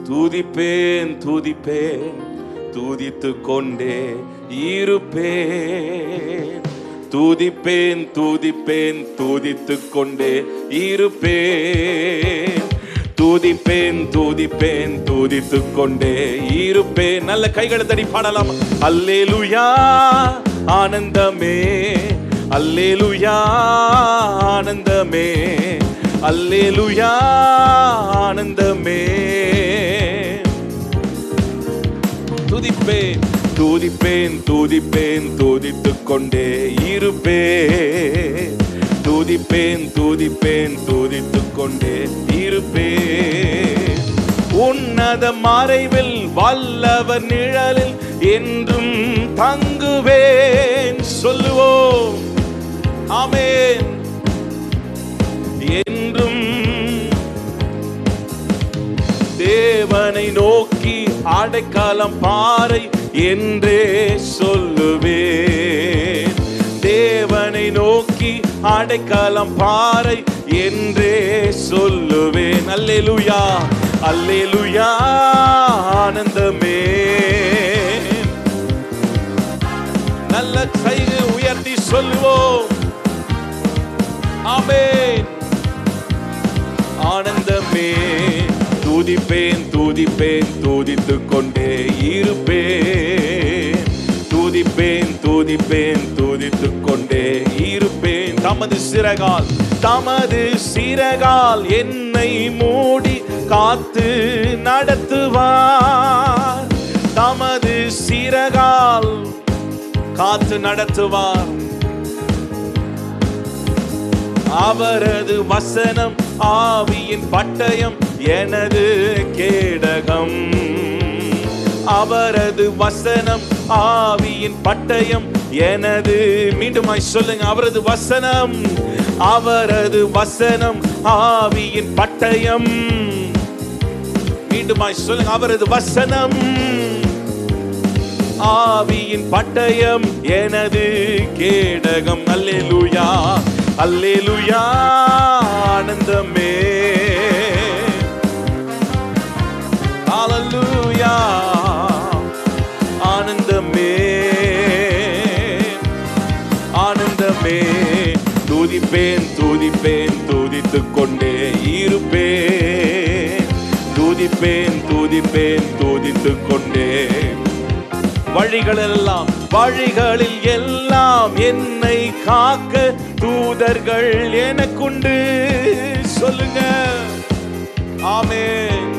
துதிப்பேன் துதிப்பேன் துதித்து கொண்டே இருப்பேன். துதிப்பேன் துதிப்பேன் துதித்து கொண்டே இருப்பேன். துதிப்பேன் துதிப்பேன் துதித்து கொண்டே இருப்பேன். நல்ல கைகளை தட்டி பாடலாம். அல்லேலூயா ஆனந்தமே, அல்லேலூயா ஆனந்தமே, அல்லேலூயா ஆனந்தமே. துதிப்பேன் துதிப்பேன் துதிப்பேன் துதித்து கொண்டே இருப்பேன். துதிப்பேன் துதிப்பேன் துதித்து கொண்டே இருப்பேன். உன்னத மறைவில் வல்லவர் நிழலில் என்றும் தங்குவேன். சொல்லுவோம் ஆமென். என்றும் தேவனை நோக்கி அடைக்கலம் பாறை என்றே சொல்லுவேன். தேவனை நோக்கி அடைக்கலம் பாறை என்றே சொல்லுவேன். அல்லேலூயா அல்லேலூயா ஆனந்தமே. நல்ல கையை உயர்த்தி சொல்லுவோம் ஆமென். ஆனந்தமே. துதிப்பேன் துதிப்பேன் துதித்து கொண்டே இருப்பேன். துதிப்பேன் துதிப்பேன் துதித்து கொண்டே இருப்பேன். தமது சிறகால் தமது சிறகால் என்னை மூடி காத்து நடத்துவார். தமது சிறகால் காத்து நடத்துவார். அவரது வசனம் ஆவியின் பட்டயம் எனது கேடகம். அவரது வசனம் ஆவியின் பட்டயம் எனது. மீண்டுமாய் சொல்லுங்க. அவரது வசனம், அவரது வசனம் ஆவியின் பட்டயம். மீண்டுமாய் சொல்லுங்க. அவரது வசனம் ஆவியின் பட்டயம் எனது கேடகம். அல்லேலூயா அல்லேலூயா ஆனந்தமே. அல்லேலூயா ஆனந்தமே ஆனந்தமே. துதிப்பேன் துதிப்பேன் துதித்து கொண்டே இருப்பேன். துதிப்பேன் துதிப்பேன் துதித்து கொண்டே. வழிகளெல்லாம் வழிகளில் எல்லாம் என்னை காக்க தூதர்கள் எனக்குண்டு. சொல்லுங்க ஆமென்.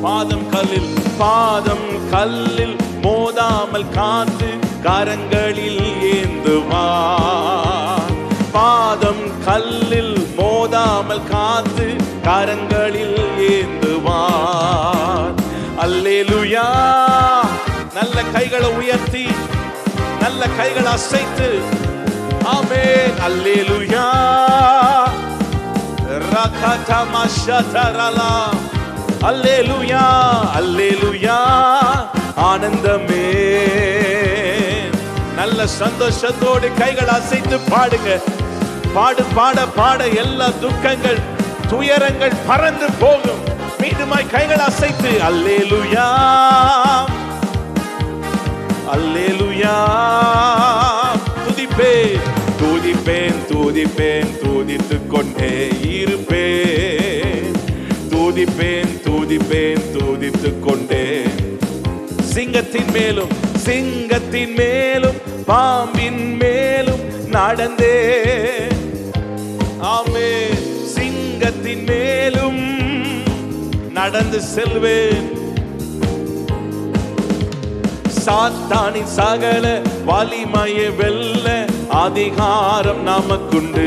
பாதம் கல்லில் மோதாமல் காத்து கரங்களில் ஏந்துவார். பாதம் கல்லில் மோதாமல் காத்து கரங்களில் ஏந்துவார். அல்லேலூயா. நல்ல கைகளை உயர்த்தி நல்ல கைகளை அசைத்து ஆமென். அல்லேலூயா ரகதமஷதரலா. அல்லேலூயா அல்லேலூயா ஆனந்தமே. நல்ல சந்தோஷத்தோடு கைகளை அசைத்து பாடுங்க. பாடு பாட பாட எல்லா துக்கங்கள் துயரங்கள் பறந்து போகும். மீண்டுமாய் கைகளை அசைத்து அல்லேலூயா அல்லேலூயா. துதிப்பேன் துதிப்பேன் துதிப்பேன் துதித்து கொண்டே இருப்பேன். துதிப்பேன் துதிப்பேன் துதித்து கொண்டே. சிங்கத்தின் மேலும் சிங்கத்தின் மேலும் பாம்பின் மேலும் நடந்தே. ஆமென். சிங்கத்தின் மேலும் நடந்து செல்வேன். சாத்தானின் சகல வலிமையை வெல்ல அதிகாரம் நமக்குண்டு.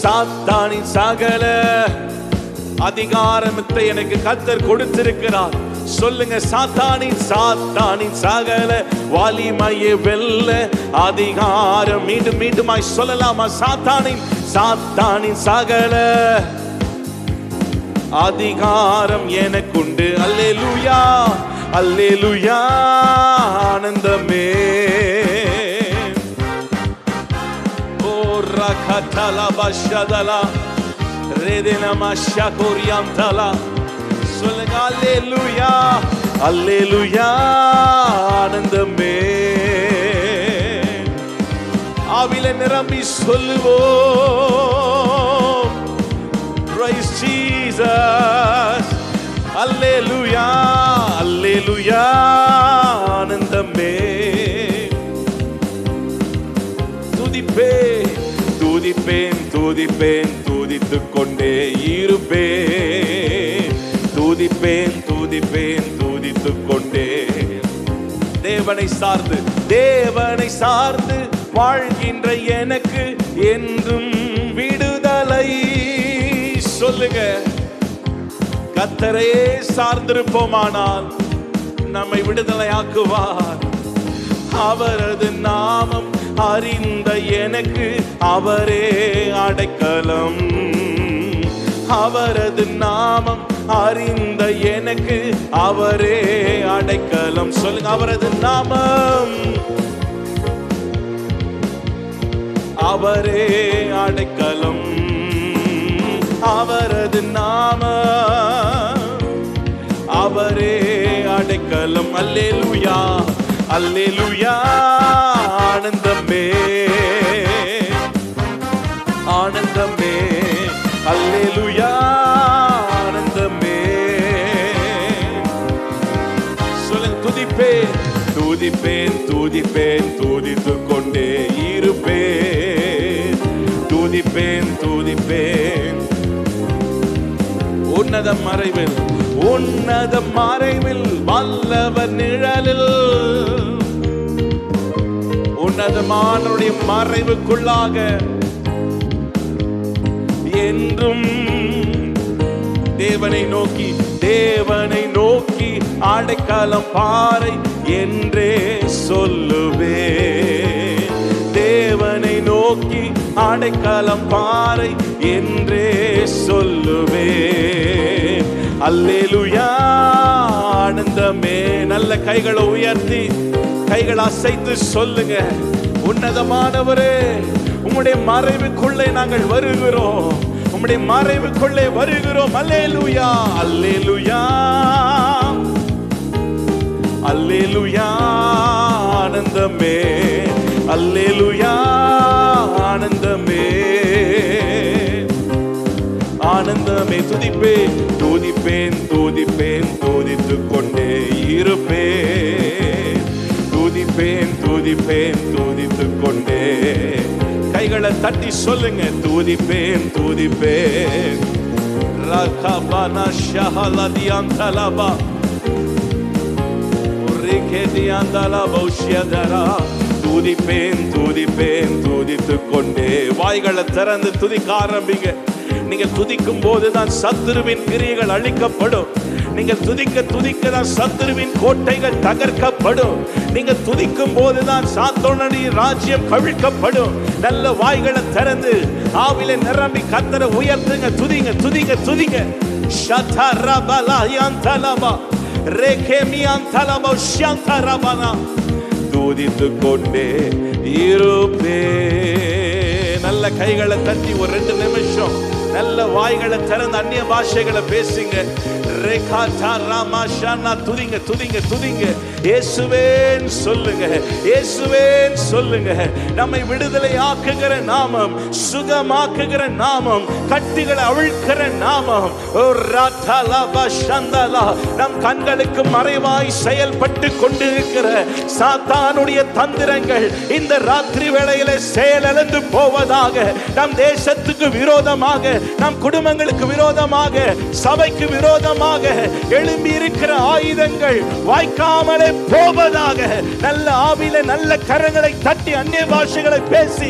சாத்தானின் சகல அதிகாரத்தை எனக்கு கர்த்தர் கொடுத்திருக்கிறார். சொல்லுங்க. சாத்தானின் சகல வலிமையை வெல்ல அதிகாரம். மீண்டும் மீண்டுமாய் சொல்லலாமா? சாத்தானின் சகல அதிகாரம் எனக்குண்டு. அல்லேலூயா அல்லேலூயா ஆனந்தமே. ஓ rakatala bashadala redena mashakoriantala. சொல்லுங்க அல்லேலூயா அல்லேலூயா. ஆனந்தமே ஆவில நிரம்பி சொல்லுவோம். Praise Jesus. அல்லேலூயா அல்லேலூயா. ஆனந்தமே துதிப்பேன் துதிப்பேன் துதிப்பேன் துதித்துக் கொண்டே இருப்பேன். துதிப்பேன் துதிப்பேன் துதித்துக் கொண்டே. தேவனை சார்ந்து தேவனை சார்ந்து வாழ்கின்ற எனக்கு என்றும் விடுதலை. சொல்லுங்க, கர்த்தரையே சார்ந்திருப்போமானால் நம்மை விடுதலையாக்குவார். அவரது நாமம் அறிந்த எனக்கு அவரே அடைக்கலம். அவரது நாமம் அறிந்த எனக்கு அவரே அடைக்கலம். சொல்லுங்க, அவரது நாமம் அவரே அடைக்கலம். அவரது நாமம் அவரே அடைக்கலம். அல்லேலூயா அல்லேலூயா. ஆனந்தமே ஆனந்தமே அல்லேலூயா. ஆனந்தமே. சொல்லுங்க, துதிப்பேன் துதிப்பேன் துதிப்பேன் துதித்துக் கொண்டே இருப்பேன். துதிப்பேன் துதிப்பேன். உன்னத மறைவில் உன்னத மறைவில் வல்லவர் நிழலில் உன்னதமானவருடைய மறைவுக்குள்ளாக என்றும் தேவனை நோக்கி அடைக்கலம் பாறை என்றே சொல்லுவே. தேவனை நோக்கி அடைக்கலம் பாறை என்றே சொல்லுவே. அல்லேலூயா. ஆனந்தமே. நல்ல கைகளை உயர்த்தி கைகளை அசைத்து சொல்லுங்க, உன்னதமானவரே உம்முடைய மறைவுக்குள்ளே நாங்கள் வருகிறோம். உம்முடைய மறைவுக்குள்ளே வருகிறோம். அல்லேலூயா அல்லேலூயா அல்லேலூயா. ஆனந்தமே அல்லேலூயா. ஆனந்தமே ஆனந்தமே. துதிப்பேன் துதிப்பேன் துதிப்பேன் துதித்துக் கொண்டே இருப்பேன். துதிப்பேன் துதிப்பேன் துதித்துக் கொண்டே. கைகளை தட்டி சொல்லுங்க, துதிப்பேன் துதிப்பேன். ரகபனா ஷஹலதியந்தலபா ரிகேதியந்தலபா உஷ்யதரா. துதிப்பேன் துதிப்பேன் துதித்துக் கொண்டே. வாய்களை திறந்து துதிக்க ஆரம்பிங்க. நீங்கள் துதிக்கும் போதுதான் சத்துருவின் கிரியைகள் அழிக்கப்படும். நீங்கள் துதிக்க துதிக்க தான் சத்துருவின் கோட்டைகள் தகர்க்கப்படும். நீங்கள் துதிக்கும் போதுதான் சாத்தானுடைய ராஜ்யம் கவிழ்க்கப்படும். நல்ல வாய்களை திறந்து ஆவிலே நிரம்பி கர்த்தரை உயர்த்துங்க. துதிங்க துதிங்க துதிங்க. ஷதரபலயந்தலபா ரேகேமியந்தலபா ஷந்தரபனா. துதித்துக் கொண்டே இருப்பே. நல்ல கைகளை தட்டி ஒரு 2 நிமிஷம் நல்ல வாய்களை திறந்து அந்நிய பாஷைகளை பேசுங்க. துதிங்க துதிங்க துதிங்க. இயேசுவேன் சொல்லுங்க, இயேசுவேன் சொல்லுங்க. நம்மை விடுதலை ஆக்குகிற நாமம், சுகமாக்குகிற நாமம், கட்டிகளை அவிழ்க்கிற நாமம். நம் கண்களுக்கு மறைவாய் செயல்பட்டு கொண்டிருக்கிற சாத்தானுடைய தந்திரங்கள் இந்த ராத்திரி வேளையில செயலிழந்து போவதாக. நம் தேசத்துக்கு விரோதமாக, நம் குடும்பங்களுக்கு விரோதமாக, சபைக்கு விரோதமாக எழும்பி இருக்கிற ஆயுதங்கள் வாய்க்காமலே போவதாக. நல்ல ஆவில நல்ல கரங்களை தட்டி அந்நிய பாஷைகளை பேசி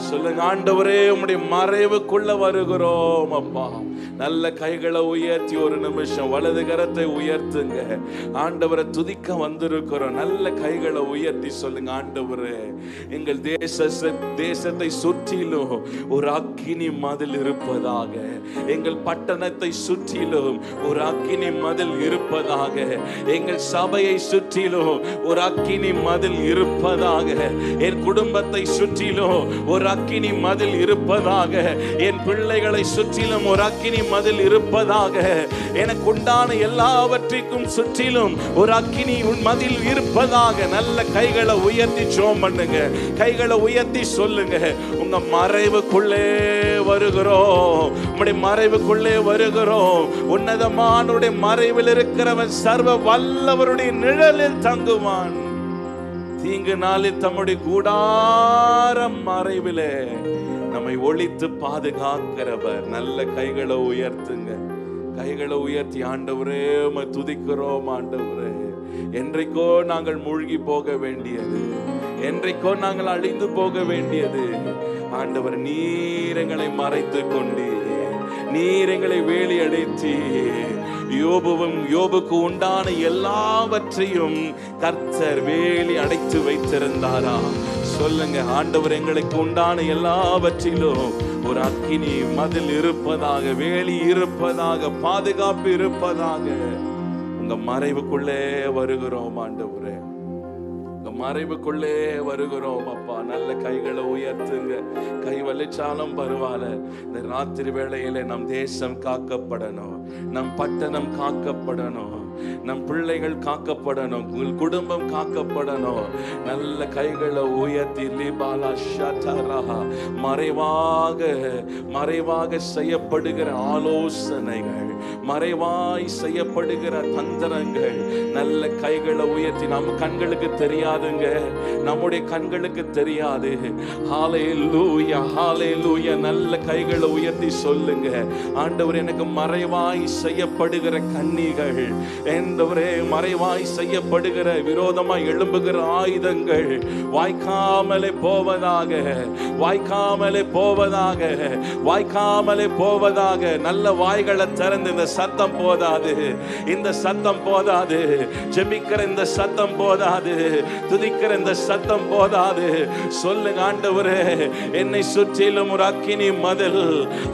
சொல்லுங்க, ஆண்டவரே உம்முடைய மறைவுக்குள்ள வருகிறோம் அப்பா. நல்ல கைகளை உயர்த்தி ஒரு நிமிஷம் வலது கரத்தை உயர்த்துங்க. ஆண்டவரை துதிக்க வந்திருக்கிறோம். நல்ல கைகளை உயர்த்தி சொல்லுங்க, ஆண்டவரே எங்கள் தேசத்தை சுற்றிலும் ஒரு அக்கினி மதில் இருப்பதாக, எங்கள் பட்டணத்தை சுற்றிலும் ஒரு அக்கினி மதில் இருப்பதாக, எங்கள் சபையை சுற்றிலும் ஒரு அக்கினி மதில் இருப்பதாக, என் குடும்பத்தை சுற்றிலும் ஒரு அக்கினி மதில் இருப்பதாக, என் பிள்ளைகளை சுற்றிலும் ஒரு அக்கினி மதில் இருப்பதாக, எனக்கு உண்டான எல்லாவற்றிற்கும் சுற்றிலும் ஒரு அக்கினி மதில் இருப்பதாக. நல்ல கைகளை உயர்த்தி ஜெபம் பண்ணுங்க. கைகளை உயர்த்தி சொல்லுங்க, உங்க மறைவுக்குள்ளே வருகிறோம், உம்முடைய மறைவுக்குள்ளே வருகிறோம். உன்னதமானுடைய மறைவில் இருக்கிறவன் சர்வ வல்லவருடைய நிழலில் தங்குவான். தீங்கு நாளில் தம்முடைய கூடாரம் மறைவிலே நம்மை ஒளித்து பாதுகாக்கிறவர். நல்ல கைகளை உயர்த்துங்க. கைகளை உயர்த்தி ஆண்டவரே உம்மை துதிக்கிறோம். ஆண்டவரே, என்றைக்கோ நாங்கள் மூழ்கி போக வேண்டியது, என்றைக்கோ நாங்கள் அழிந்து போக வேண்டியது, ஆண்டவர் நீர் எங்களை மறைத்து கொண்டு, நீர் எங்களை வேலி அடைத்தி, யோபுக்கு உண்டான எல்லாவற்றையும் கர்த்தர் வேலி அடைத்து வைத்திருந்தாரா? சொல்லுங்க, ஆண்டவர் எங்களுக்கு உண்டான எல்லாவற்றிலும் ஒரு அக்கினி மதில் இருப்பதாக, வேலி இருப்பதாக, பாதுகாப்பு இருப்பதாக. உங்க மறைவுக்குள்ளே வருகிறோம் ஆண்டவரே, உங்க மறைவுக்குள்ளே வருகிறோம் அப்பா. நல்ல கைகளை உயர்த்துங்க. கை வலிச்சாலும் பரவாயில்ல. இந்த ராத்திரி வேளையில நம் தேசம் காக்கப்படணும், நம் பட்டணம் காக்கப்படணும், நம் பிள்ளைகள் காக்கப்படணும், உங்கள் குடும்பம் காக்கப்படணும். நல்ல கைகளை உயர்த்தி மறைவாக செய்யப்படுகிற ஆலோசனைகள், மறைவாய் செய்யப்படுகிற தந்திரங்கள், நல்ல கைகளை உயர்த்தி. நம்ம கண்களுக்கு தெரியாதுங்க, நம்முடைய கண்களுக்கு தெரியாது. ஹல்லேலூயா, ஹல்லேலூயா. நல்ல கைகளை உயர்த்தி சொல்லுங்க, ஆண்டவர் எனக்கு மறைவாய் செய்யப்படுகிற கன்னிகள், ஆண்டவரே மறைவாய் செய்யப்படுகிற விரோதமாய் எழும்புகிற ஆயுதங்கள் வாய்க்காமலே போவதாக, வாய்க்காமலே போவதாக, வாய்க்காமலே போவதாக. நல்ல வாய்களை திறந்து, இந்த சத்தம் போதாது, இந்த சத்தம் போதாது, ஜெபிக்கிற இந்த சத்தம் போதாது, துதிக்கிற இந்த சத்தம் போதாது. சொல்லுங்க, ஆண்டவரே என்னை சுற்றிலும் ஒரு அக்கினி மதில்,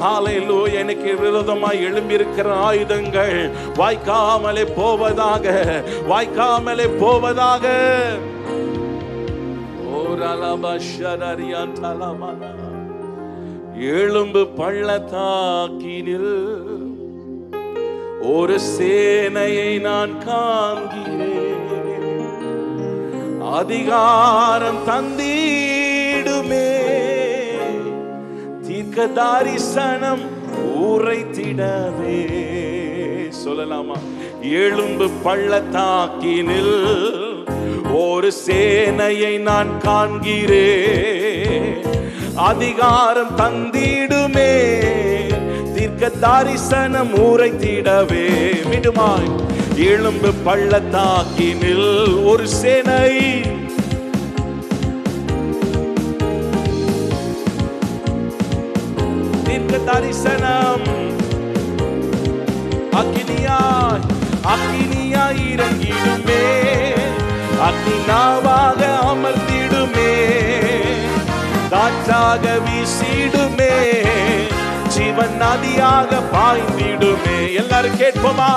ஹல்லேலூயா, எனக்கு விரோதமாய் எழும்பியிருக்கிற ஆயுதங்கள் வாய்க்காமலே போவதாக, வாய்க்காமலே போவதாக. எழும்பு பள்ளத்தாக்கினில் ஒரு சேனையை நான் காண்கிறேன், அதிகாரம் தந்திடுமே, தீர்க்க தரிசனம் உரைத்திடவே. சொல்லலாமா? எழும்பு பள்ளத்தாக்கினில் ஒரு சேனையை நான் காண்கிறேன், அதிகாரம் தந்திடுமே, தீர்க்க தரிசனம் உரைத்திடவே. மீண்டுமாய், எழும்பு பள்ளத்தாக்கினில் ஒரு சேனை, தீர்க்க தரிசனம், அக்கினியாய் அக்கினியாய் இறங்கிடுமே, அக்கினாவாக அமர்ந்திடுமே, காற்றாக வீசிடுமே, ஜீவன் நதியாக பாய்ந்திடுமே. எல்லாரும் கேட்போமா?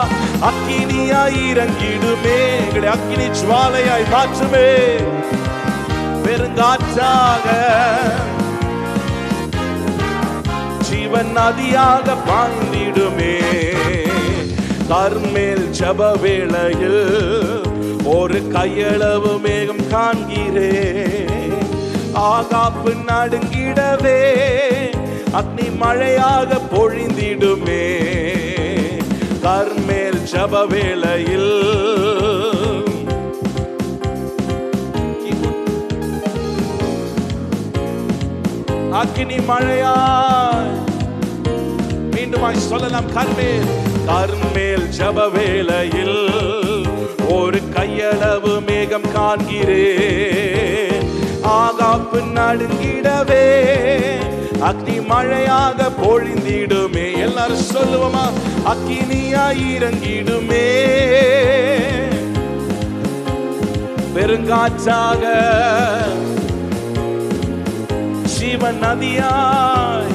அக்கினியாய் இறங்கிடுமே, எங்களை அக்கினி ஜுவாலையாய் மாற்றுமே, பெருங்காற்றாக ஜீவன் நதியாக பாய்ந்திடுமே. கர்மேல் ஜப வேளையில் ஒரு கையளவு மேகம் காண்கிறேன், ஆகாப்பு நடுங்கிடவே அக்னி மழையாக பொழிந்திடுமே. கர்மேல் ஜப வேளையில் அக்னி மழையாய். மீண்டுமாய் சொல்லலாம், கர்மேல் ஜப வேளையில் ஒரு கையளவு மேகம் காண்கிறேன், ஆகாப்பு நடுங்கிடவே அக்னி மழையாக பொழிந்திடுமே. எல்லாரும் சொல்லுவோமா? அக்கினியாய் இறங்கிடுமே. பெருங்காற்றாக சிவநதியாய்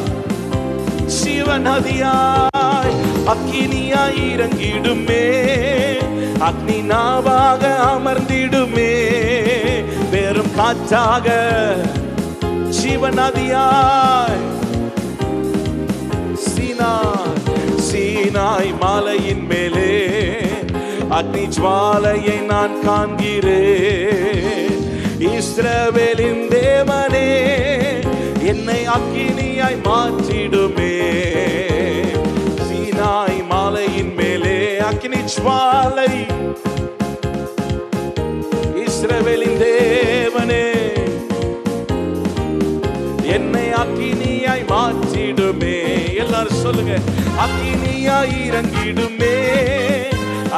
சிவநதியாய் அக்கினியாய் இறங்கிடுமே. அக்னி நாவாக அமர்ந்திடுமே. பெரும் காற்றாக சிவநதியாய் சீனாய் மாலையின் மேலே அக்னி ஜுவாலையை நான் காண்கிறேன். இஸ்ரவேலின் தேவனே என்னை அக்கினியாய் மாற்றிடுமே. சீனாய் மாலையின் மேலே அக்கினி ஜுவாலை. இஸ்ரவேலின் தேவனே என்னை அக்கினியாய் மாற்றிடுமே. எல்லாரும் சொல்லுங்க. அக்கினியாய் இறங்கிடுமே.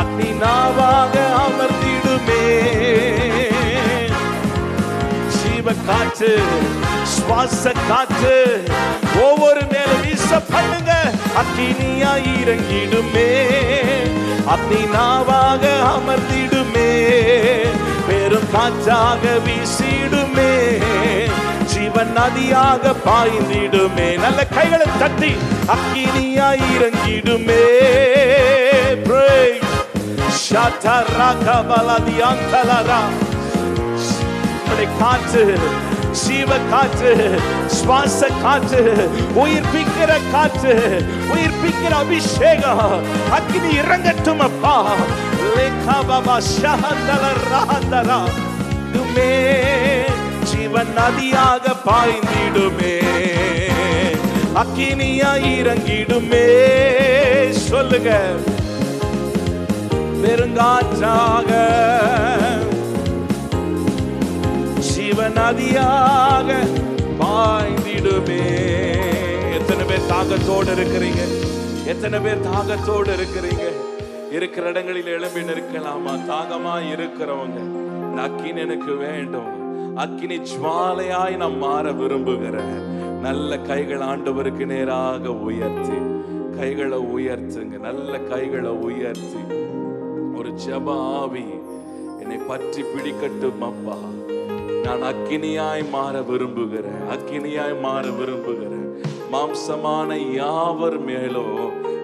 அக்னி நாவாக அமர்ந்திடுமே. ஜீவ காற்று சுவாச காற்று ஒவ்வொரு மேலும் வீச பண்ணுங்க. அக்கினியாய் இறங்கிடுமே. அக்னி நாவாக அமர்ந்திடுமே. பெரும் காற்றாக வீசிடுமே. ஜீவன் நதியாக பாய்ந்திடுமே. நல்ல கைகளை தட்டி அக்கினியாய் இறங்கிடுமே. காற்று ஜீவ காற்று சுவாச காற்று உயிர்ப்பிக்கிற காற்று உயிர்ப்பிக்கிற அபிஷேகம் அக்கினி இறங்கட்டும் அப்பா. ஜீவன் நதியாக பாய்ந்திடுமே. அக்கினியாய் இறங்கிடுமே. சொல்லுங்க. பெருங்காற்றாக சிவநதியாக பாய்ந்திடுமே. எத்தனை பேர் தாகத்தோடு இருக்கிறீங்க? எத்தனை பேர் தாகத்தோடு இருக்கிறீங்க? இருக்கிற இடங்களில் எழும்பி நிற்கலாமா? தாகமா இருக்கிறவங்க, அக்கினி எனக்கு வேண்டும், அக்கினி ஜுவாலையாய் நான் மாற விரும்புகிறேன். நல்ல கைகள் ஆண்டவருக்கு நேராக உயர்த்தி கைகளை உயர்த்துங்க. நல்ல கைகளை உயர்த்தி ஒரு ஜெப ஆவி என்னை பற்றி பிடிக்கட்டும் அப்பா. நான் அக்கினியாய் மாற விரும்புகிறேன். அக்கினியாய் மாற விரும்புகிறேன். மாம்சமான யாவர் மேலோ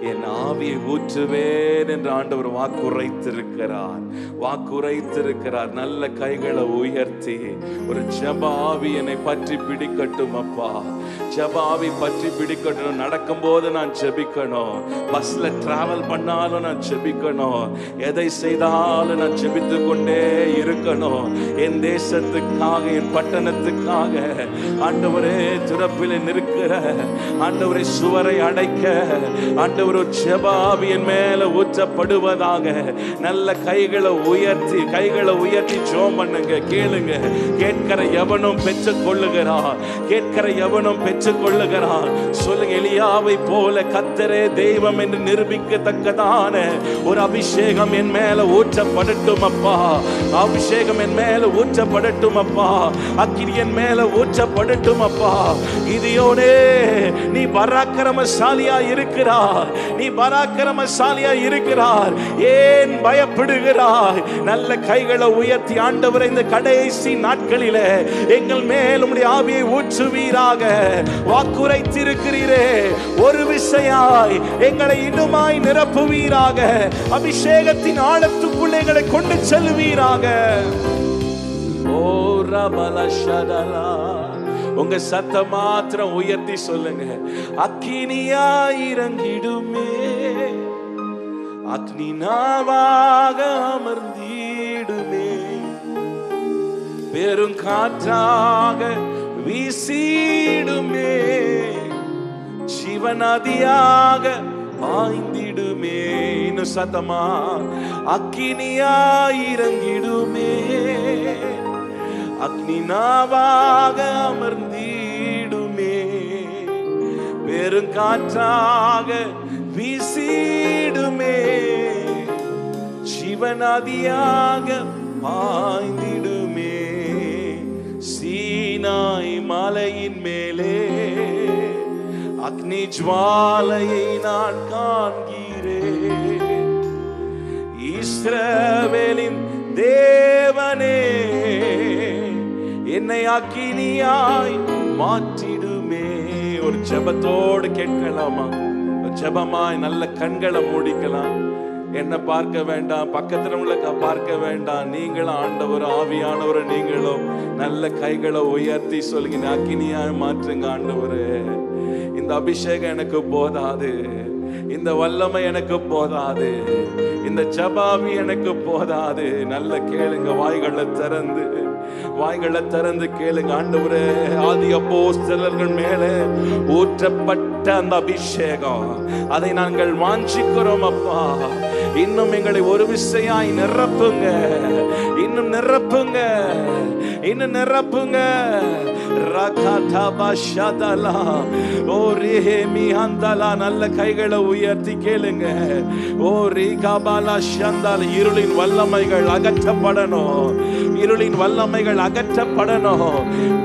என் ஆவியை ஊற்றுவேன் என்று ஆண்டவர் வாக்குரைத்திருக்கிறார். வாக்குரைத்திருக்கிறார். நல்ல கைகளை உயர்த்தி ஒரு ஜெப ஆவி என்னை பற்றி பிடிக்கட்டும் அப்பா. ஜெப ஆவி பற்றி பிடிக்கட்டும். நடக்கும் போது நான் ஜெபிக்கணும். பஸ்ல டிராவல் பண்ணாலும் நான் ஜெபிக்கணும். எதை செய்தாலும் நான் ஜெபித்து கொண்டே இருக்கணும். என் தேசத்துக்காக, என் பட்டணத்துக்காக ஆண்டவரே திறப்பில் நிற்கிற ஆண்டவரை சுவரை அடைக்க ஆண்டவர் ஜெப ஆவி என் மேல ஊற்றப்படுவதாக. நல்ல கைகளை உயர்த்தி ஜெபம் பண்ணுங்க. கேளுங்க. கேட்கிற எவனும் பெற்றுக் கொள்ளுகிறார். கேட்கிற எவனும் பெற்றுக் கொள்ளுகிறார். சொல்லுங்க. எலியாவை போல கர்த்தரே தெய்வம் என்று நிரூபிக்கத்தக்கதான ஒரு அபிஷேகம் என் மேல ஊற்றப்படட்டும் அப்பா. அபிஷேகம் என் மேல ஊற்றப்படட்டும் அப்பா. அக்கினி என் மேல ஊற்றப்படட்டும் அப்பா. கிதியோனே நீ பராக்கிரமசாலியா இருக்கிறார். நீ பராக்கிரமசாலியா இருக்கிறார். ஏன் பயப்படுகிறாய்? நல்ல கைகளை உயர்த்தி ஆண்டவரை இந்த கடைசி நாட்களிலே எங்கள் மேல் உம்முடைய ஆவியை ஊற்றுவீராக. வாக்குரைத்திருக்கிறீரே, ஒரு விசையாய் எங்களை இன்னுமாய் நிரப்புவீராக. அபிஷேகத்தின் ஆழத்துக்குள்ளே எங்களை கொண்டு செல்வீராக. ஓ ரபலஷதலா. உங்க சத்தம் மாத்திரம் உயர்த்தி சொல்லுங்க. அக்கினியாய் இறங்கிடுமே. அக்னி நாவாக அமர்ந்திடுமே. பெருங்காற்றாக வீசிடுமே. சிவநதியாக பாய்ந்திடுமே. இன்னும் சத்தமா. அக்கினியாய் இறங்கிடுமே. அக்னி நாவாக அமர்ந்திடுமே. பெருங்காற்றாக வீசிடுமே. சிவநதியாக பாய்ந்திடுமே. சீனாய் மலையின் மேலே அக்னி ஜுவாலையை நான் காண்கிறேன். இஸ்ரவேலின் தேவனே, என்னை அக்கினியாய் மாற்றிடுமே. ஒரு ஜெபத்தோடு கேட்கலாமா? ஜெபமாய் நல்ல கண்களை மூடிக்கலாம். என்ன பார்க்க வேண்டாம், பக்கத்துல உள்ள பார்க்க வேண்டாம். நீங்களும் ஆண்டவர் ஆவியானவர், நீங்களும் நல்ல கைகளை உயர்த்தி சொல்லுங்க, அக்கினியாய் மாற்றுங்க ஆண்டவரே. இந்த அபிஷேகம் எனக்கு போதாது, இந்த வல்லமை எனக்கு போதாது, இந்த ஜெபாவி எனக்கு போதாது. நல்ல கேளுங்க, வாய்களை திறந்து கேளுங்க. ஆண்டவரே, ஆதி அப்போஸ்தலர்கள் மேலே ஊற்றப்பட்ட அந்த அபிஷேகம், அதை நாங்கள் வாஞ்சிக்கிறோம் அப்பா. இன்னும் எங்களை ஒரு விசையாய் நிரப்புங்க, இன்னும் நிரப்புங்க, இன்னும் நிரப்புங்க. நல்ல கைகளை உயர்த்தி கேளுங்க. ஓ ரீகாபாலா ஷந்தால், இருளின் வல்லமைகள் அகற்றப்படணும், இருளின் வல்லமைகள் அகற்றப்படணும்.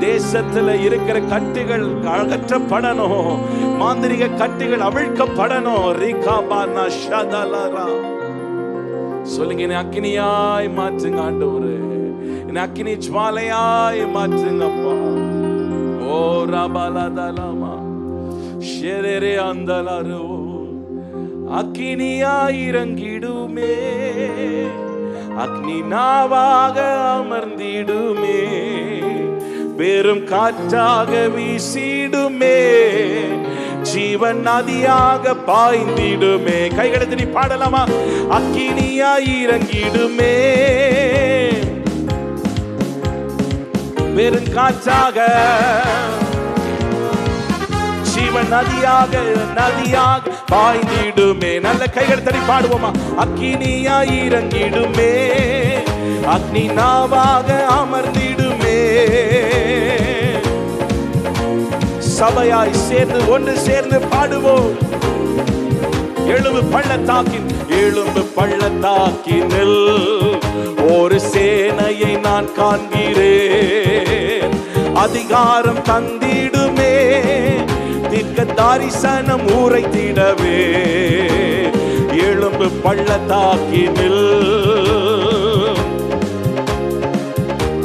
தேசத்துல இருக்கிற கட்டுகள் அகற்றப்படணும், மாந்திரிக கட்டுகள் அவிழ்க்கப்படணும். ரீகாபாலா ஷதலரா சொல்லுங்க, அக்கினியாய் மாற்றுங்க ஆண்டவரே, அக்கினி ஜுவாலையாய் மாற்றுங்கப்பா. ஓ ரபலதலமா ஷெரரே அந்தலரோ, அக்கினியாய் இறங்கிடுமே, அக்னி நாவாக அமர்ந்திடுமே, பெரும் காற்றாக வீசிடுமே, ஜீவன் நதியாக பாய்ந்திடுமே. கைகளை தட்டி பாடலாமா? அக்கினியாய் இறங்கிடுமே, பெரும் காற்றாக, ஜீவன் நதியாக பாய்ந்திடுமே. நல்ல கைகளை தட்டி பாடுவோமா? அக்கினியாய் இறங்கிடுமே, அக்னி நாவாக அமர்ந்திடுமே. சபையாய் சேர்ந்து ஒன்று சேர்ந்து பாடுவோம். எழும்பு பள்ளத்தாக்கினில் ஒரு சேனையை நான் காண்கிறேன். அதிகாரம் தந்திடுமே, தீர்க்க தரிசனம் உரைத்திடவே. எழும்பு பள்ளத்தாக்கினில்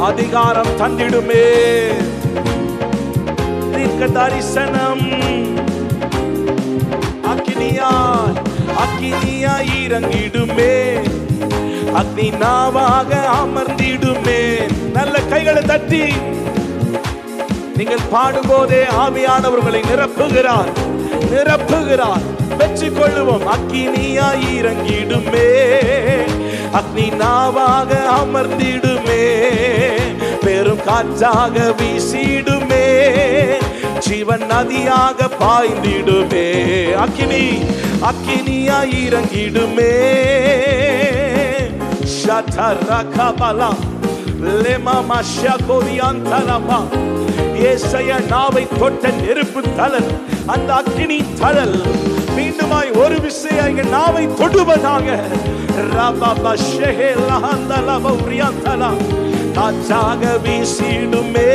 அதிகாரம் தந்திடுமே, தீர்க்க தரிசனம். அக்கினியாய் இறங்கிடுமே, அக்னி நாவாக அமர்ந்திடுமே. நல்ல கைகளை தட்டி நீங்கள் பாடும்போதே ஆவியானவர்களை நிரப்புகிறார். பெற்றுக் கொள்ளுவோம். அக்கினியாய் இறங்கிடுமே, அக்னி நாவாக அமர்ந்திடுமே, பெரும் காற்றாக வீசிடுமே, ஜீவன் நதியாக பாய்ந்திடுமே. அக்கினியாய் இறங்கிடுமே. ஷதரகபலா லெமமா ஷகோரியாந்தலமா. ஏசாயா நாவை தொட்ட நெருப்பு தழல், அந்த அக்கினி தழல் மீண்டுமாய் ஒரு விசையாய் நாவை தொடுவதாக. ரபபா ஷெஹேலஹந்தலபா உரியாந்தலா. காற்றாக வீசிடுமே,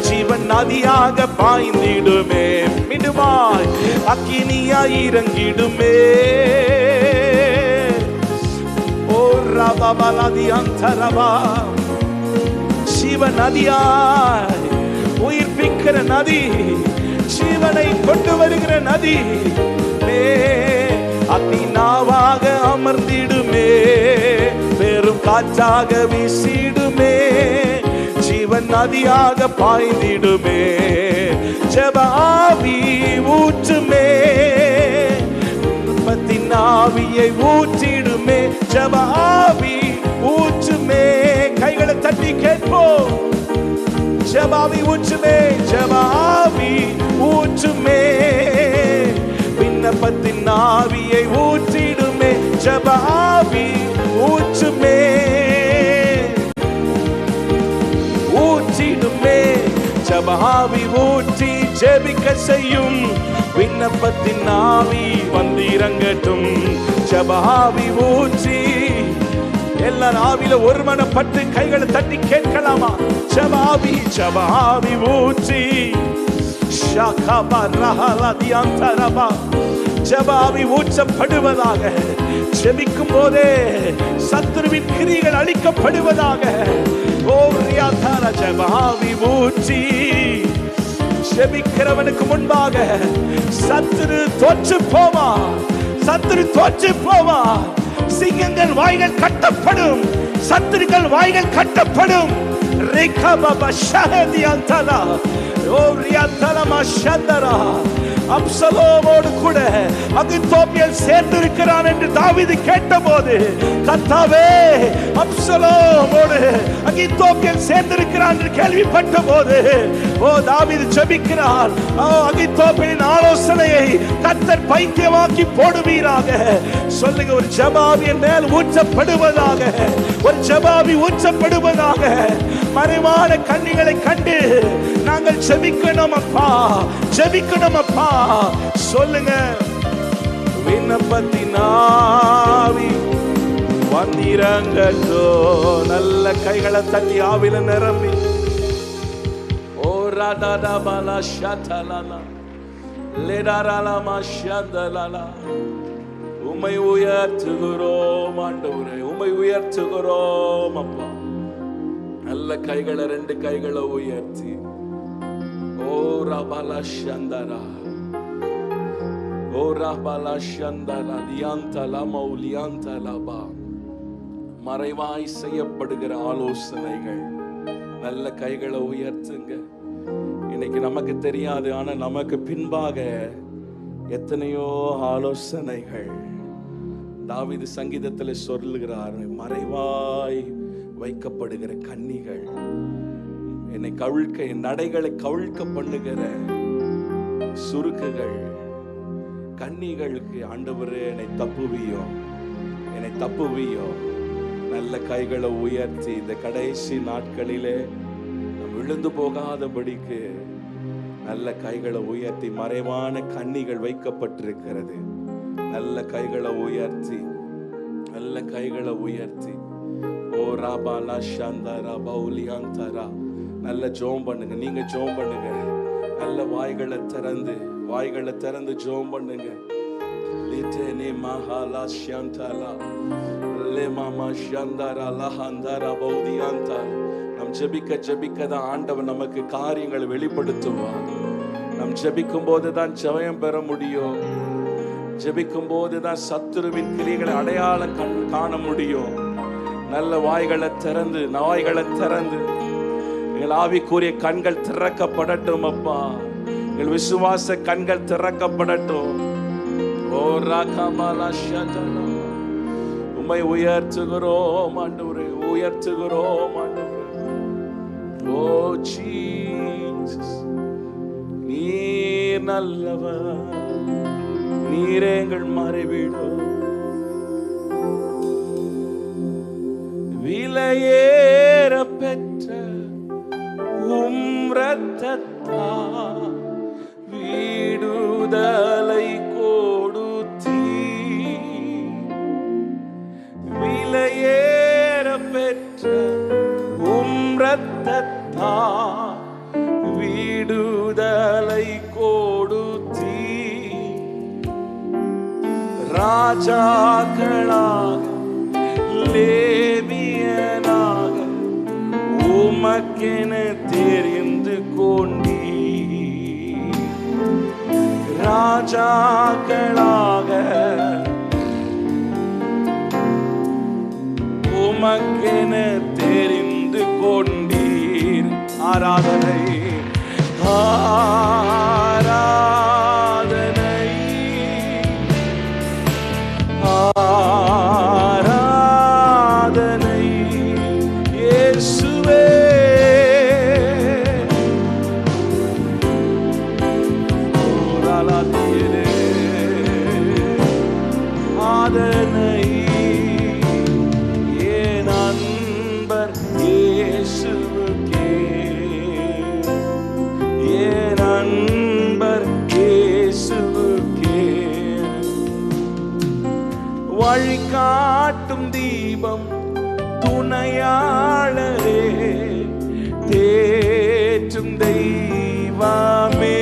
ஜீவன் நதியாக பாய்ந்திடுமே. மீண்டுமாய் அக்கினியாய் இறங்கிடுமே. ஓ ரபபலதி அந்தரபா. ஜீவன் நதியாய், உயிர்ப்பிக்கிற நதி, ஜீவனை கொண்டு வருகிற நதி. அக்னி நாவாக அமர்ந்திடுமே, பெரும் காற்றாக வீசிடுமே, ஜீவன் நதியாக பாய்ந்திடுமே. ஜெப ஆவி ஊற்றுமே, உற்பத்தின் ஆவியை ஊற்றிடுமே. ஜெப ஆவி ஊற்றுமே. கைகளை தட்டி கேட்போம். ஜெப ஆவி ஊற்றுமே, ஜெப ஆவி ஊற்றுமே, விண்ணப்பத்தின் ஆவியை ஊற்றிடுமே. ஜெப ஆவி ஊற்றுமே, ஊற்றிடுமே. ஜெப ஆவி ஊற்றி ஜெபிக்க செய்யும். விண்ணப்பத்தின் ஆவி வந்து இறங்கட்டும். ஜெப ஆவி ஊற்றி எல்லாரும் ஆவியில ஒருமனப்பட்டு கைகளை தட்டி கேட்கலாமா? ஜெப ஆவி ஊற்றி ஜெபாவி ஊற்றப்படுவதாக. ஜெபிக்கும் போதே சத்துருவின் கிரியைகள் அழிக்கப்படுவதாக. ஓ ரியாதார ஜெபாவி ஊற்றி ஜெபிக்கிறவனுக்கு முன்பாக சத்துரு தோற்று போவா, சத்துரு தோற்று போவா. சிங்கங்கள் வாய்கள் கட்டப்படும், சத்துருக்கள் வாய்கள் கட்டப்படும். அப்சலோமோடு கூட அகித்தோப்பியேல் சேர்ந்திருக்கிறான் என்று தாவீது கேட்டபோது, கர்த்தாவே அப்சலோமோடு அகித்தோப்பியேல் சேர்ந்திருக்கிறான் என்று கேள்விப்பட்ட போது, ஓ தாவீது ஜெபிக்கிறான். அகித்தோப்பியேலின் ஆலோசனையை கர்த்தர் பைத்தியமாக்கி போடுவீராக. சொல்லுங்க, ஒரு ஜெபாவின் மேல் ஊற்றப்படுவதாக, ஒரு ஜெபாவி ஊற்றப்படுவதாக. மறைவான கண்ணிகளை கண்டு நாங்கள் ஜெபிக்கணும் அப்பா, ஜெபிக்கணும் அப்பா. சொல்லுங்க, விண்ணப்பத்தின் ஆவி வந்திரங்கோ. நல்ல கைகளை தட்டி ஆவில நிரம்பி, ஓ ராடா பாலா ஷாதலாலா லேடாராலாமா ஷாதலாலா. உம்மை உயர்த்துகிறோம் ஆண்டவரே, உம்மை உயர்த்துகிறோம் அப்பா. நல்ல கைகளை, ரெண்டு கைகளை உயர்த்தி, ஓ ராபாலா ஷந்தரா, ஓ ராபாலா ஷந்தரா லியாந்தலா மௌலியாந்தலபா. மறைவாய் செய்யப்படுகிற ஆலோசனைகள், நல்ல கைகளை உயர்த்துங்க. இன்னைக்கு நமக்கு தெரியாது, ஆனா நமக்கு பின்பாக எத்தனையோ ஆலோசனைகள். தாவீது சங்கீதத்தில் சொல்லுகிறார், மறைவாய் வைக்கப்படுகிற கன்னிகள், என்னை கவிழ்க்க, என் நடைகளை கவிழ்க்க பண்ணுகிற சுருக்குகள், கன்னிகளுக்கு ஆண்டவரே என்னை தப்புவியோ, என்னை தப்புவியோ. நல்ல கைகளை உயர்த்தி இந்த கடைசி நாட்களிலே நாம் விழுந்து போகாதபடிக்கு நல்ல கைகளை உயர்த்தி, மறைவான கன்னிகள் வைக்கப்பட்டிருக்கிறது. நல்ல கைகளை உயர்த்தி, நல்ல கைகளை உயர்த்தி, ஓ ராபாலா ஷந்தரா பௌலியாந்தரா. நல்ல ஜோம் பண்ணுங்க, நீங்க ஜோம் பண்ணுங்க. நல்ல வாய்களை திறந்து, வாய்களை திறந்து ஜோம் பண்ணுங்க. லிதேனி மஹாலா ஷந்தலா லேமாமா ஷந்தரா லஹந்தரா பௌதியாந்தா. நம் ஜெபிக்க ஜெபிக்க தான் ஆண்டவர் நமக்கு காரியங்களை வெளிப்படுத்துவார். நம் ஜெபிக்கும் போது தான் ஜெயம் பெற முடியும். ஜெபிக்கும் போது தான் சத்துருவின் கிரியைகளை அடையாளம் காண முடியும். நல்ல வாய்களை திறந்து, வாய்களை திறந்து, எங்கள் ஆவிக்குரிய கண்கள் திறக்கப்படட்டும் அப்பா. எங்கள் விசுவாச கண்கள் திறக்கப்படட்டும். ஓ ராகமாலா ஷதலா. உம்மை உயர்த்துகிறோம் ஆண்டவரே, உயர்த்துகிறோம் ஆண்டவரே. ஓ ஜீசஸ், நீர் நல்லவர், நீரே எங்கள் மறைவிடம். விலையேற பெற்ற உம் இரத்தத்தால் விடுதலை கொடுத்தீ. விலையேற பெற்ற உம் இரத்தத்தால் விடுதலை கொடுத்தீ. ராஜாக்களாக லேவியனாக உமக்கென தெரிந்து கொண்டீ. ராஜாக்களாக உமக்கென தெரிந்து கொண்டீர். ஆராதனை, ஆராதனை, ஆராதனை இயேசுவே. ஆராதனை என் அன்பர் இயேசுவுக்கே, என் அன்பர் இயேசுவுக்கே. வழிகாட்டும் தீபம் துணையாளரே, தேற்றும் தெய்வமே.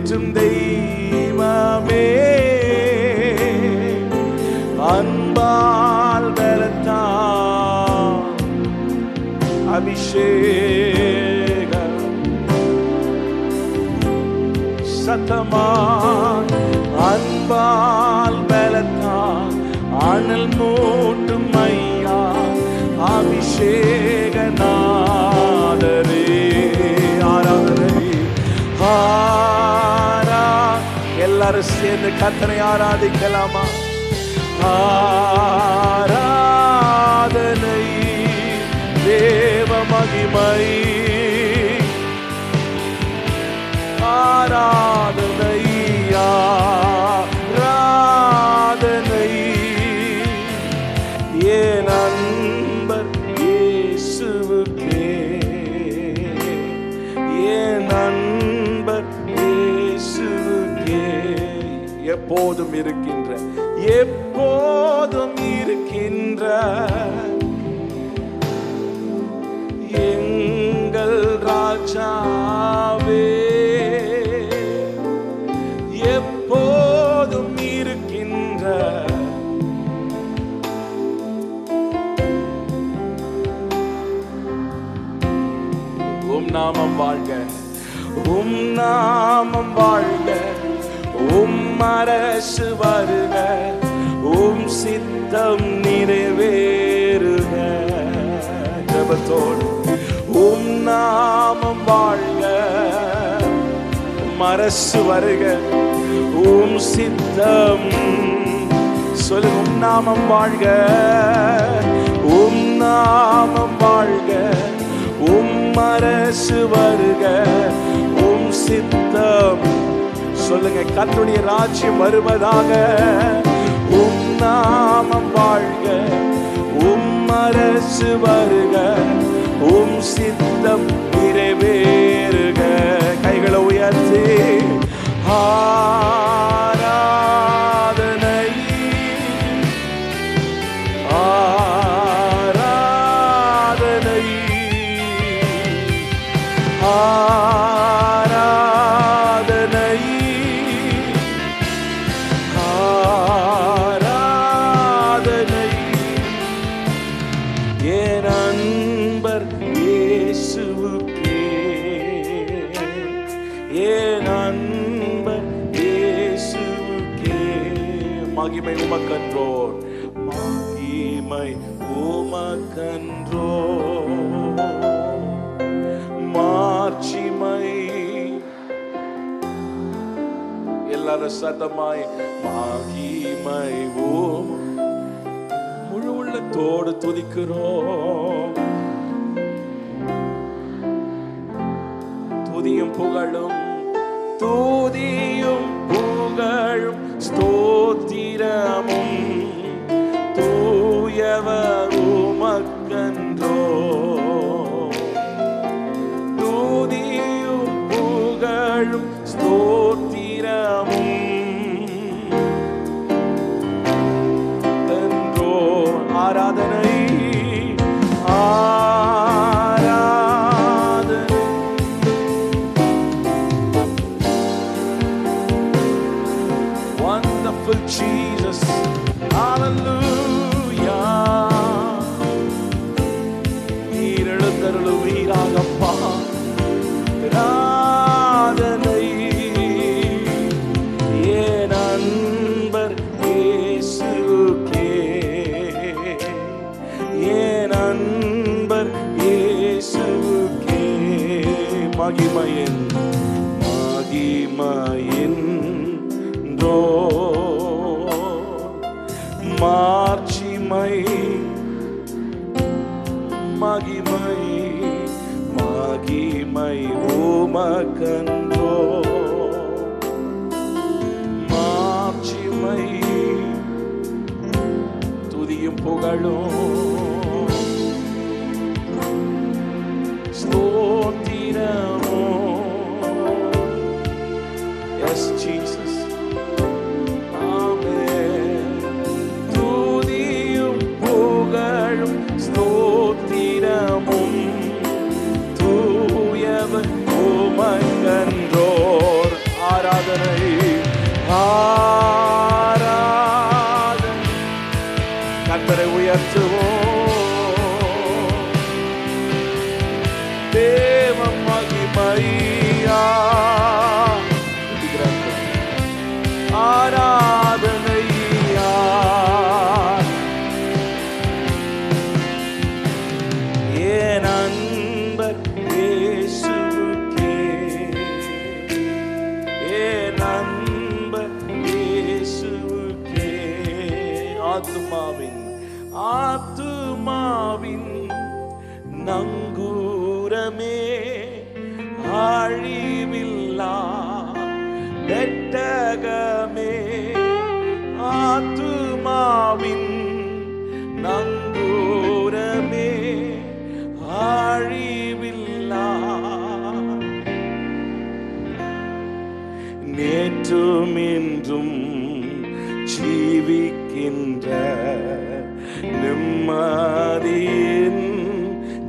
தேற்றும் தெய்வமே, அன்பால் பலத்தால் அபிஷேக சத்தமாய் அன்பால் பலத்தால் அனல் மூட்டும் ஐயா அபிஷேக நாதரே. ஆராதனை எல்லாரும் சேர்ந்து கர்த்தரை ஆராதிக்கலாமா? ஆராதனை தேவ மகிமை, ஆராதனை ஆராதனை என் அன்பர் இயேசுவுக்கே, என் அன்பர் இயேசுவுக்கே. எப்போதும் இருக்கின்ற, எப்போதும் இருக்கின்ற எங்கள் ராஜாவே, எப்போதும் இருக்கின்ற உம் நாமம் வாழ்க, உம் நாமம் வாழ்க, உம் அரசு வருக, உம் சித்தம் நிறைவேறுக. ஜெபத்தோடு உம் நாமம் வாழ்க, உம் அரசு வருக, உம் சித்தம். சொல்லுங்க, உம் நாமம் வாழ்க, உம் நாமம் வாழ்க, உம் அரசு வருக, உம் சித்தம். சொல்லுங்க, கர்த்தருடைய ராஜ்யம் வருவதாக. உம் நாமம் வாழ்க, உம் அரசு வருக, உம் சித்தம் நிறைவேறுக. கைகளை உயர்த்தி ஆராதனை ஆராதனை ஆராதனை ஆராதனை என் அன்பர் இயேசுவுக்கே, என் அன்பர் இயேசுவுக்கே. மகிமை உமக்கன்றோ, மகிமை உமக்கன்றோ, மாட்சிமை. எல்லாரும் சத்தமாய் மகிமை முழு உள்ளத்தோடு துதிக்கிறோம். துதியும் புகழும், துதியும் புகழும் ஸ்தோத்திரமும் தூயவர் உமக்கன்றோ. துதியும் புகழும் ஸ்தோத்திரமும் என்றோ. ஆராதனை ஆராதனை wonderful Jesus, hallelujah. நீர் எழுந்தருளுவீராகப்பா. ஆராதனை என் அன்பர் இயேசுவுக்கே, என் அன்பர் இயேசுவுக்கே. மகிமையின் மகிமையின் மாட்சிமை மகிமை மகிமை உமக்கன்றோ. மாட்சிமை துதியும் புகழும் ஸ்தோத்திரமோ. Yes, Jesus. Amen. துதியும் புகழும் ஸ்தோத்திரமும் தூயவர் உமக்கன்றோர். ஆராதனை ஆராதனை. கர்த்தரை உயர்த்துவோம். தேவ மகிமையா ஆராதனையா. ஏன் அன்பர் இயேசுவுக்கே, ஏன் அன்பர் இயேசுவுக்கே. ஆத்துமாவின் ஆத்துமாவின் நங்கூரமே, அழிவில்லா பெட்டகமே. ஆத்துமாவின் நங்கூரமே, அழிவில்லா. நேற்றும் இன்றும் ஜீவிக்கின்ற நிம்மதியின்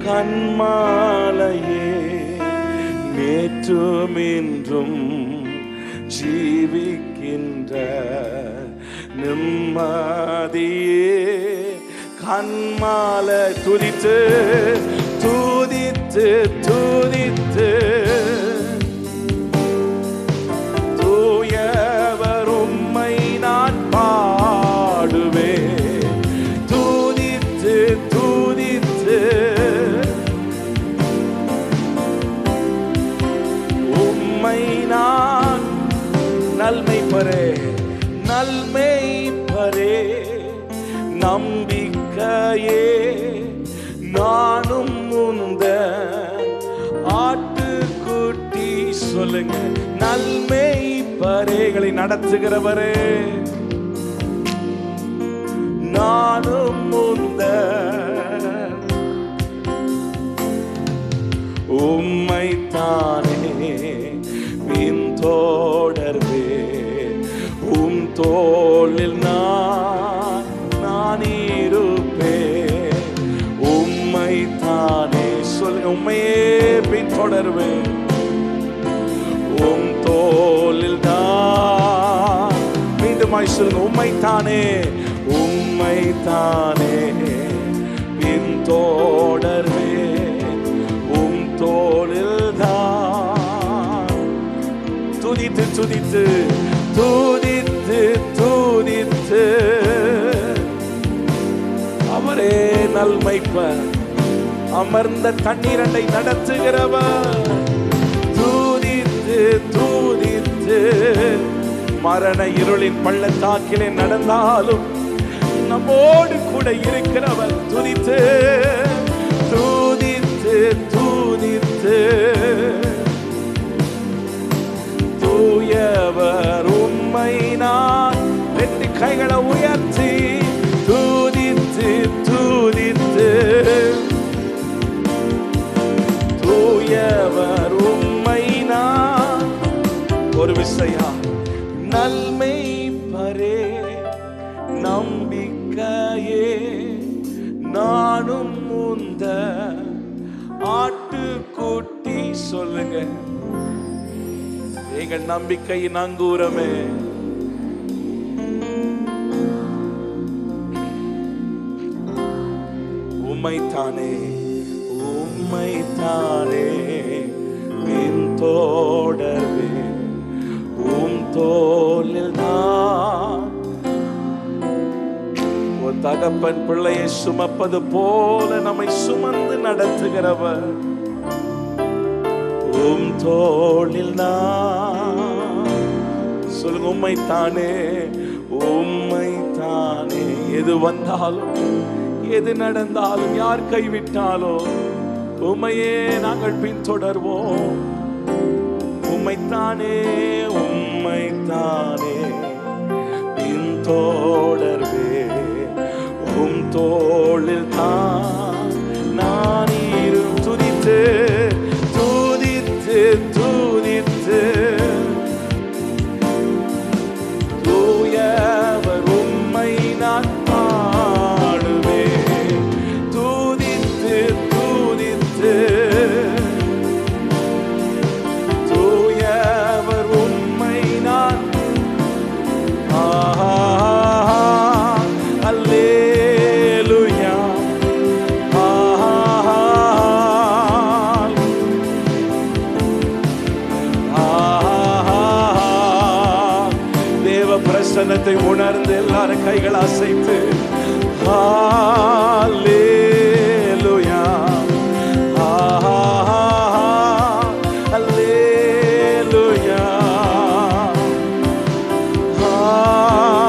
கண்மாலையே. நேற்றும் இன்றும் ஜீவிக்கின்ற நிம்மதியே கண்மாலை. துதித்து துதித்து துதித்து தூயவர் உம்மை நான் பாடுவேன். துதித்து துதித்து உம்மை நான் நல்மை பரே நல்மை பரே நம்பிக்கையே. நானும் உந்த ஆட்டுக்குட்டி. சொல்லுங்க, நல்மை பரேகளை நடத்துகிறவரே. நானும் உந்த உம்மை தானே பின்தொடர்வே. உம் தோளில் நான் இருப்பேன். உம்மை தானே. சொல்லுங்க, உம்மையே பின்தொடர்வேன். உம் தோளில் நான். மீண்டுமாய் சொல்லுங்க, உம்மை தானே, உம்மை தானே பின்தொடர்வேன். உம் தோளில் தான். துதித்து துதித்து துதித்து துதித்து அவரே நல்மைப்பர், அமர்ந்த தண்ணீரண்டை நடத்துகிறவர். துதித்து துதித்து மரண இருளின் பள்ளத்தாக்கிலே நடந்தாலும் நம்மோடு கூட இருக்கிறவர். துதித்து துதித்து துதித்து தூயவர் உம்மை நான். ரெண்டு கைகளை உயர்த்தி துதித்து துதித்து தூயவர் உம்மை நான். ஒரு விசையா நல்மை பரே நம்பிக்கையே. நானும் உந்த ஆட்டுக்குட்டி. சொல்லுங்க, எங்கள் நம்பிக்கையின் அங்கூரமே. உம்மைத்தானே உம்மைத்தானே பின்தொடர்வே. உம் தோளில் நான். ஒரு தகப்பன் பிள்ளையை சுமப்பது போல நம்மை சுமந்து நடத்துகிறவர். உம் தோளில் நான். சொல்லுங்க, உம்மைத்தானே உம்மைத்தானே. எது வந்தாலும் எது நடந்தாலும் யார் கைவிட்டாலும் உம்மையே நாங்கள் பின்தொடர்வோம். உம்மைத்தானே உம்மைத்தானே பின்தொடர்வே. உம் தோளில் தான் நான் இரு. துதித்து துதித்து துதித்து தூயவர் உம்மை நான் பாடுவேன். துதித்து துதித்து தூயவர் உம்மை நான் வல்லனத்தை உணர்ந்து எல்லாரும் கைகள் அசைத்து ஹல்லேலூயா ஹல்லேலூயா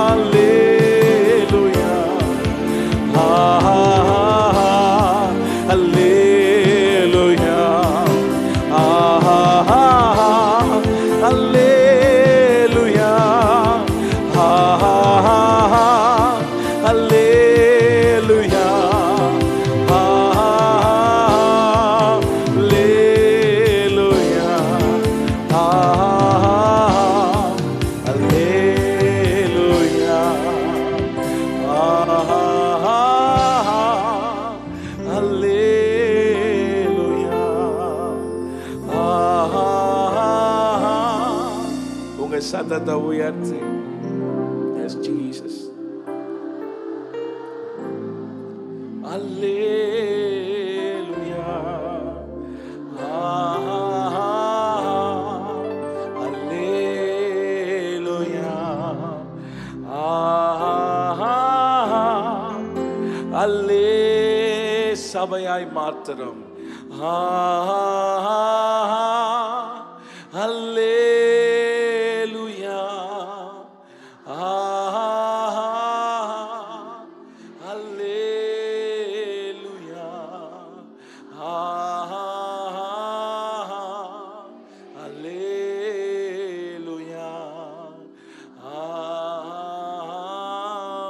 ஹல்லேலூயா ஹல்லேலூயா ஹல்லேலூயா ஹல்லேலூயா ஹல்லேலூயா ஹல்லேலூயா ஹல்லேலூயா. உங்க சத்தத்தை உயர்த்தி Yes, Jesus. Alleluia. Alleluia. Alle சபையாய் மாத்திரம் Alleluia. Alleluia. Alleluia.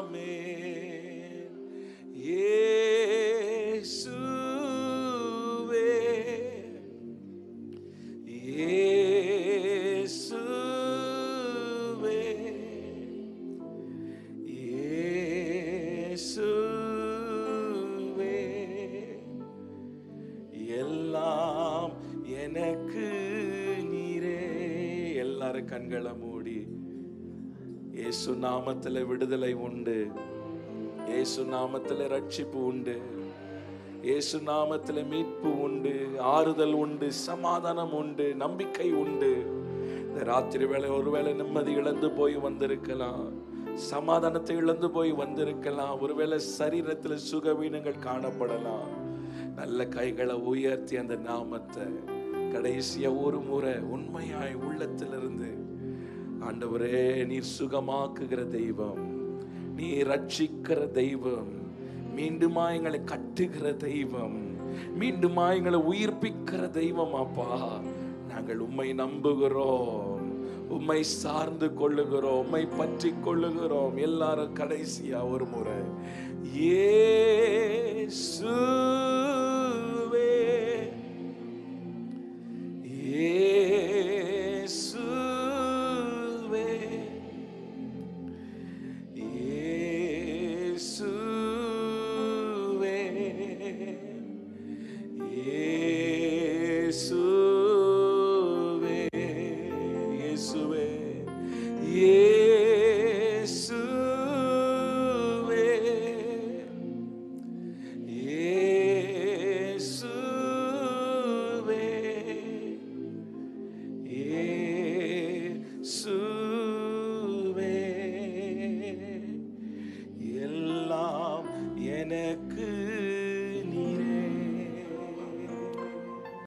Amen. இயேசுவே இயேசுவே இயேசுவே எல்லாம் எனக்கு நீரே. எல்லாரும் கண்களை மூடி இயேசு நாமத்துல விடுதலை உண்டு, இயேசு நாமத்துல ரட்சிப்பு உண்டு, இயேசு நாமத்துல மீட்பு உண்டு, ஆறுதல் உண்டு, சமாதானம் உண்டு, நம்பிக்கை உண்டு. இந்த ராத்திரி வேளை ஒருவேளை நிம்மதி இழந்து போய் வந்திருக்கலாம், சமாதானத்தை இழந்து போய் வந்திருக்கலாம், ஒருவேளை சரீரத்துல சுகவீனங்கள் காணப்படலாம். நல்ல கைகளை உயர்த்தி அந்த நாமத்தை கடைசியா ஒரு முறை உண்மையாய் உள்ளத்திலிருந்து, ஆண்டவரே நீர் சுகமாக்குகிற தெய்வம், நீ ரட்சிக்கிற தெய்வம், மீண்டுமா எங்களை கட்டுகிற தெய்வம், மீண்டுமா எங்களை உயிர்ப்பிக்கிற தெய்வம். அப்பா நாங்கள் உம்மை நம்புகிறோம், உம்மை சார்ந்து கொள்ளுகிறோம், உம்மை பற்றி கொள்ளுகிறோம். எல்லாரும் கடைசியா ஒரு முறை இயேசு